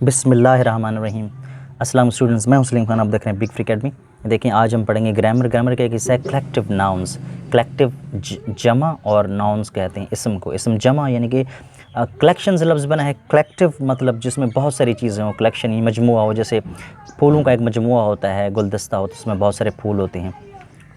बिस्मिल्लाहिर्रहमानिर्रहीम। अस्सलाम स्टूडेंट्स, मैं हूं सलीम खान, आप देख रहे हैं बिग फ्री अकेडमी। देखें, आज हम पढ़ेंगे ग्रामर। ग्रामर का एक हिस्सा है कलेक्टिव नाउन्स। कलेक्टिव जमा और नाउन्स कहते हैं इसम को। इसम जमा यानी कि कलेक्शन से लफ्ज़ बना है। कलेक्टिव मतलब जिसमें बहुत सारी चीज़ें हों। कलेक्शन ही मजमुआ हो, जैसे फूलों का एक मजमुआ होता है, गुलदस्ता होता है, उसमें बहुत सारे फूल होते हैं।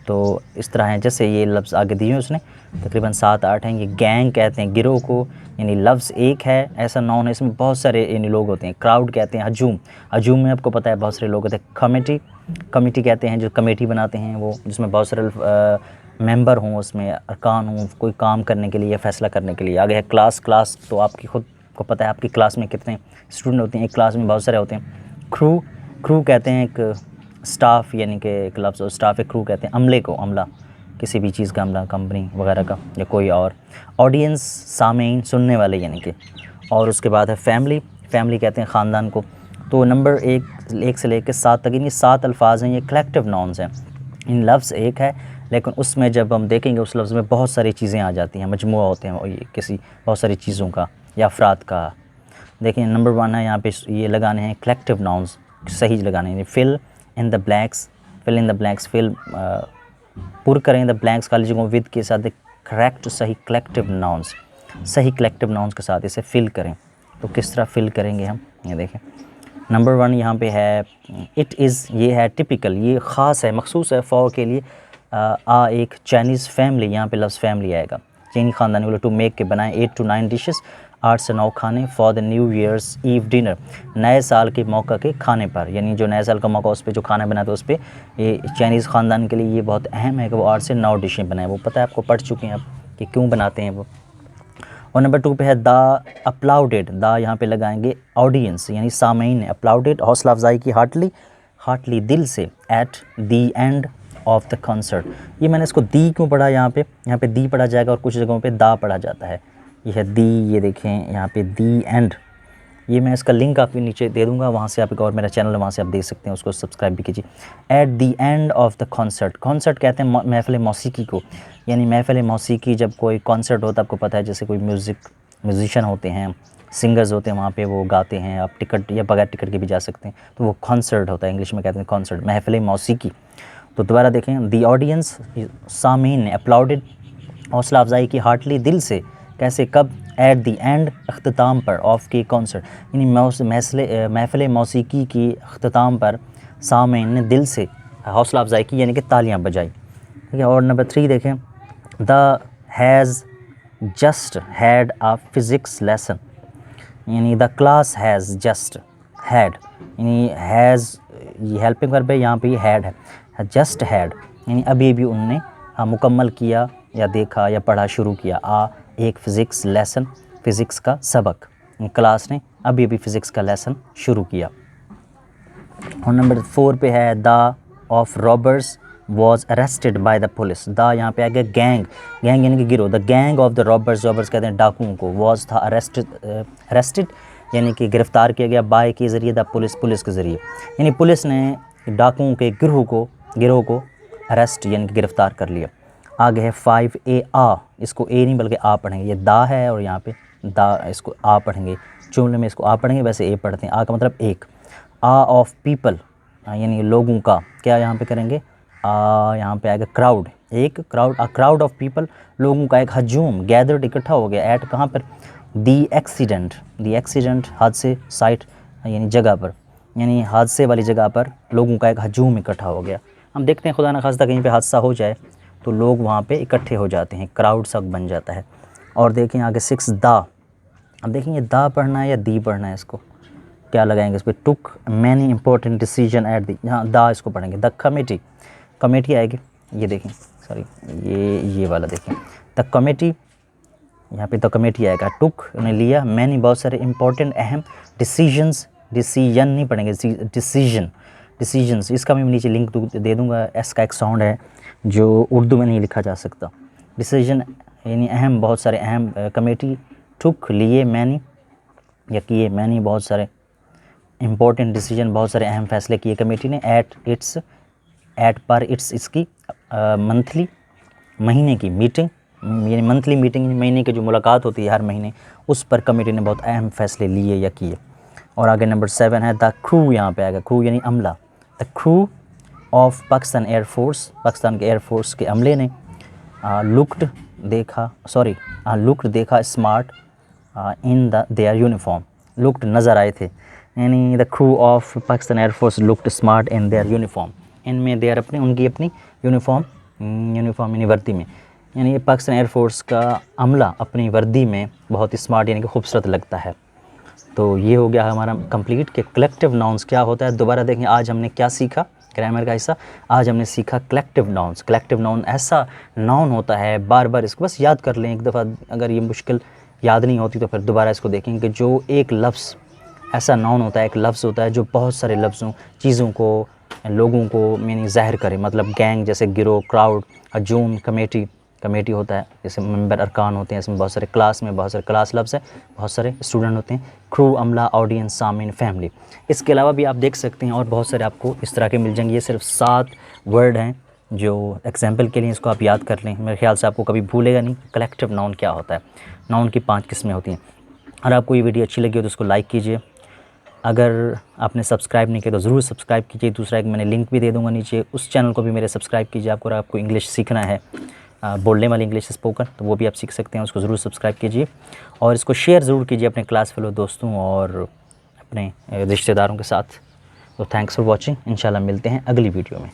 तो इस तरह है, जैसे ये लफ्ज़ आगे दिए हैं उसने, तकरीबन 7-8 हैं। ये गैंग कहते हैं गिरोह को, यानी लफ्ज़ एक है, ऐसा नाउन है, इसमें बहुत सारे यानी लोग होते हैं। क्राउड कहते हैं हजूम। हजूम में आपको पता है बहुत सारे लोग होते हैं। कमेटी, कमेटी कहते हैं जो कमेटी बनाते हैं, वो जिसमें बहुत सारे मेंबर हों, उसमें अरकान हों, कोई काम करने के लिए या फ़ैसला करने के लिए। आगे है क्लास। क्लास तो आपकी खुद को पता है, आपकी क्लास में कितने स्टूडेंट होते हैं। एक क्लास में बहुत सारे होते हैं। क्रू, क्रू कहते हैं एक स्टाफ, यानी कि एक लफ्ज़ स्टाफ, एक क्रू कहते हैं अमले को। अमला किसी भी चीज़ का अमला, कंपनी वगैरह का या कोई और। ऑडियंस, सामेईन, सुनने वाले यानी कि। और उसके बाद है फैमिली। फैमिली कहते हैं ख़ानदान को। तो नंबर 1 से लेकर 7 तक ये 7 अल्फाज हैं, ये कलेक्टिव नाउन्स हैं। इन लफ्ज़ एक है, लेकिन उसमें जब हम देखेंगे उस लफ्ज़ में बहुत सारी चीज़ें आ जाती हैं, मजमुआ होते हैं ये किसी बहुत सारी चीज़ों का या अफराद का। देखिए नंबर 1 है, यहाँ पे ये लगाने हैं कलेक्टिव नाउन्स, सही लगाने हैं। Fill in the blanks, fill in the blanks, fill पुर करें द ब्लैंक्स खाली जगहों विद के साथ करेक्ट सही कलेक्टिव नाउन्स, सही कलेक्टिव नाउन्स के साथ इसे फिल करें। तो किस तरह फिल करेंगे हम, ये देखें। नंबर 1 यहाँ पे है इट इज़, ये है टिपिकल, ये ख़ास है, मखसूस है फॉर के लिए। एक चाइनीज़ फैमिली, यहाँ पे लफ्ज़ फैमिली आएगा। चीनी ख़ानदानी वाले टू मेक के बनाएं 8 to 9 डिशेस, 8 से 9 खाने for the new year's eve dinner, नए साल के मौका के खाने पर। यानी जो नए साल का मौका उस पर जो खाना बनाते हैं उस पर, ये चाइनीज़ ख़ानदान के लिए ये बहुत अहम है कि वो 8 से 9 डिशें बनाएं। वो पता है आपको, पढ़ चुके हैं आप कि क्यों बनाते हैं वो। और नंबर 2 पे है द अप्लाउडेड। द यहाँ पे लगाएंगे ऑडियंस यानी सामीन। अप्लाउडेड हौसला अफजाई की, हार्टली, हार्टली दिल से, at the end of the concert. ये मैंने इसको दी क्यों पढ़ा, यहाँ पे दी पढ़ा जाएगा और कुछ जगहों पे दा पढ़ा जाता है। ये है दी, ये देखें यहाँ पे दी एंड। ये मैं इसका लिंक आपको नीचे दे दूंगा, वहाँ से आप, एक और मेरा चैनल है वहाँ से आप देख सकते हैं, उसको सब्सक्राइब भी कीजिए। At the end of the concert. Concert कहते हैं महफ़िल मौसीकी को, यानी महफ़िल मौसीकी जब कोई कॉन्सर्ट होता है, आपको पता है जैसे कोई म्यूज़िशियन होते हैं, सिंगर्स होते हैं, वहाँ पे वो गाते हैं, आप टिकट या बगैर टिकट के भी जा सकते हैं, तो वो कॉन्सर्ट होता है, इंग्लिश में कहते हैं कॉन्सर्ट, महफ़िल मौसीकी। तो दोबारा देखें, दी ऑडियंस, सामीन ने अप्लाउडेड, हौसला अफजाई की, हार्टली दिल से, कैसे, कब, एट दी एंड, अख्ताम पर, ऑफ की कॉन्सर्ट, यानी महफ़िल मौसीकी की अख्ताम पर सामीन ने दिल से हौसला अफजाई की, यानी कि तालियां बजाई। ठीक है। और नंबर 3 देखें, the has just had a physics lesson, यानी the class has just had, यानी हैज़ ये हेल्पिंग वर्ब है, यहाँ पे ये हैड है। जस्ट हैड यानी अभी भी उन्होंने मुकम्मल किया या देखा या पढ़ा शुरू किया एक फ़िज़िक्स लेसन, फ़िज़िक्स का सबक। क्लास ने अभी फ़िज़िक्स का लेसन शुरू किया। और नंबर 4 पे है the of robbers was arrested by the police. The यहाँ पे आ गया गैंग, गैंग यानी कि गिरोह। The gang of the robbers, robbers कहते हैं डाकुओं को, वॉज था अरेस्टेड यानी कि गिरफ़्तार किया गया, बाय के ज़रिए, द पुलिस, पुलिस के ज़रिए, यानी पुलिस ने डाकुओं के गिरोह को अरेस्ट यानी कि गिरफ़्तार कर लिया। आगे है 5A आ, इसको ए नहीं बल्कि आ पढ़ेंगे, ये दा है और यहाँ पे दा, इसको आ पढ़ेंगे, जुमले में इसको आ पढ़ेंगे, वैसे ए पढ़ते हैं। आ का मतलब एक। आ ऑफ पीपल यानी लोगों का, क्या यहाँ पे करेंगे, यहाँ पे आएगा क्राउड, एक crowd, a crowd of people, लोगों का एक हजूम, गैदर्ड इकट्ठा हो गया, एट कहाँ पर, दी एक्सीडेंट हादसे, साइट यानी जगह पर, यानी हादसे वाली जगह पर लोगों का एक हजूम इकट्ठा हो गया। हम देखते हैं खुदा न खास्ता कहीं पे हादसा हो जाए तो लोग वहाँ पे इकट्ठे हो जाते हैं, क्राउड सा बन जाता है। और देखें आगे 6 दा। अब देखेंगे दा पढ़ना है या दी पढ़ना है, इसको क्या लगाएंगे इस पर, टुक many important decision at the, यहाँ दा इसको पढ़ेंगे। द कमेटी, कमेटी आएगी, ये देखें, सॉरी ये वाला देखें, द कमेटी, यहाँ पे द कमेटी आएगा। टुक उन्हें लिया, मैनी बहुत सारे, इंपॉर्टेंट अहम, डिसीजंस, डिसीजन नहीं पढ़ेंगे, डिसीजंस, इसका मैं नीचे लिंक दे दूँगा। एस का एक साउंड है जो उर्दू में नहीं लिखा जा सकता। डिसीजन यानी अहम, बहुत सारे अहम, कमेटी, टुक लिए, मैनी या किए, मैनी बहुत सारे, इम्पोर्टेंट डिसीजन बहुत सारे अहम फैसले किए कमेटी ने। एट पर इट्स, इसकी मंथली, महीने की मीटिंग, यानी मंथली मीटिंग, महीने की जो मुलाकात होती है हर महीने, उस पर कमेटी ने बहुत अहम फैसले लिए या किए। और आगे नंबर 7 है द क्रू, यहाँ पे आएगा क्रू यानी अमला। The crew of Pakistan air force, Pakistan के एयरफोर्स के अमले ने लुक्ड देखा smart in the their uniform. Looked नज़र आए थे, यानी the crew of Pakistan air force looked smart in their uniform. इनमें देयर उनकी अपनी यूनिफॉर्म यानी वर्दी में, यानी पाकिस्तान एयरफोर्स का अमला अपनी वर्दी में बहुत ही स्मार्ट यानी कि खूबसूरत लगता है। तो ये हो गया हमारा कंप्लीट कि कलेक्टिव नाउन्स क्या होता है। दोबारा देखें आज हमने क्या सीखा, ग्रामर का हिस्सा। आज हमने सीखा कलेक्टिव नाउन्स। कलेक्टिव नाउन ऐसा नाउन होता है, बार बार इसको बस याद कर लें एक दफ़ा, अगर ये मुश्किल याद नहीं होती तो फिर दोबारा इसको देखेंगे कि जो एक लफ्ज़ ऐसा नाउन होता है, एक लफ्ज़ होता है जो बहुत सारे लफ्ज़ों, चीज़ों को, लोगों को यानी ज़ाहिर करे। मतलब गैंग जैसे गिरोह, क्राउड, हजूम, कमेटी होता है, जैसे मेंबर अरकान होते हैं, इसमें बहुत सारे क्लास में बहुत सारे क्लास लफ्ज़ है, बहुत सारे स्टूडेंट होते हैं। क्रू, अमला, ऑडियंस, सामीन, फैमिली। इसके अलावा भी आप देख सकते हैं और बहुत सारे आपको इस तरह के मिल जाएंगे। ये सिर्फ 7 वर्ड हैं जो एग्जाम्पल के लिए, इसको आप याद कर लें, मेरे ख्याल से आपको कभी भूलेगा नहीं कलेक्टिव नाउन क्या होता है। नाउन की 5 किस्में होती हैं। अगर आपको ये वीडियो अच्छी लगी हो तो उसको लाइक कीजिए। अगर आपने सब्सक्राइब नहीं किया तो ज़रूर सब्सक्राइब कीजिए। दूसरा एक मैंने लिंक भी दे दूँगा नीचे, उस चैनल को भी मेरे सब्सक्राइब कीजिए। आपको इंग्लिश सीखना है, बोलने वाली इंग्लिश स्पोकन, तो वो भी आप सीख सकते हैं, उसको ज़रूर सब्सक्राइब कीजिए। और इसको शेयर ज़रूर कीजिए अपने क्लास फेलो दोस्तों और अपने रिश्तेदारों के साथ। तो थैंक्स फॉर वॉचिंग। इंशाल्लाह मिलते हैं अगली वीडियो में।